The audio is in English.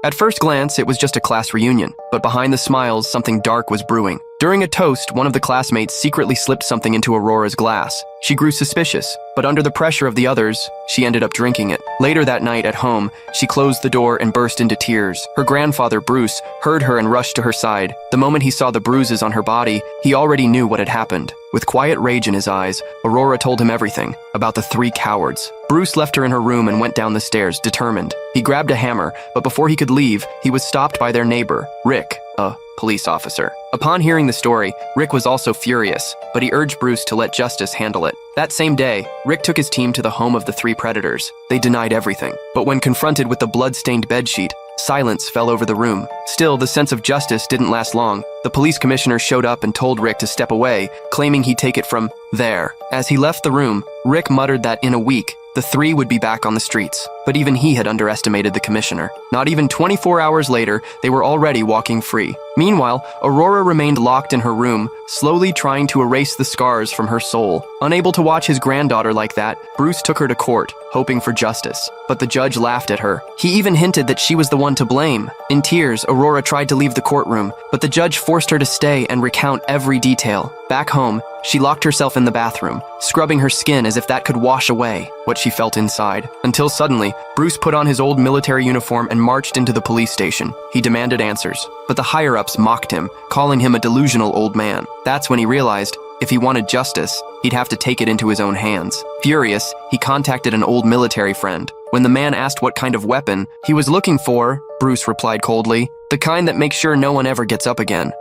At first glance, it was just a class reunion, but behind the smiles, something dark was brewing. During a toast, one of the classmates secretly slipped something into Aurora's glass. She grew suspicious, but under the pressure of the others, she ended up drinking it. Later that night at home, she closed the door and burst into tears. Her grandfather, Bruce, heard her and rushed to her side. The moment he saw the bruises on her body, he already knew what had happened. With quiet rage in his eyes, Aurora told him everything about the three cowards. Bruce left her in her room and went down the stairs, determined. He grabbed a hammer, but before he could leave, he was stopped by their neighbor, Rick, a police officer. Upon hearing the story, Rick was also furious, but he urged Bruce to let justice handle it. That same day, Rick took his team to the home of the three predators. They denied everything, but when confronted with the blood-stained bedsheet, silence fell over the room. Still, the sense of justice didn't last long. The police commissioner showed up and told Rick to step away, claiming he'd take it from there. As he left the room, Rick muttered that in a week, the three would be back on the streets. But even he had underestimated the commissioner. Not even 24 hours later, they were already walking free. Meanwhile, Aurora remained locked in her room, slowly trying to erase the scars from her soul. Unable to watch his granddaughter like that, Bruce took her to court, hoping for justice. But the judge laughed at her. He even hinted that she was the one to blame. In tears, Aurora tried to leave the courtroom, but the judge forced her to stay and recount every detail. Back home, she locked herself in the bathroom, scrubbing her skin as if that could wash away what she felt inside. Until suddenly, Bruce put on his old military uniform and marched into the police station. He demanded answers, but the higher-ups mocked him, calling him a delusional old man. That's when he realized, if he wanted justice, he'd have to take it into his own hands. Furious, he contacted an old military friend. When the man asked what kind of weapon he was looking for, Bruce replied coldly, "The kind that makes sure no one ever gets up again."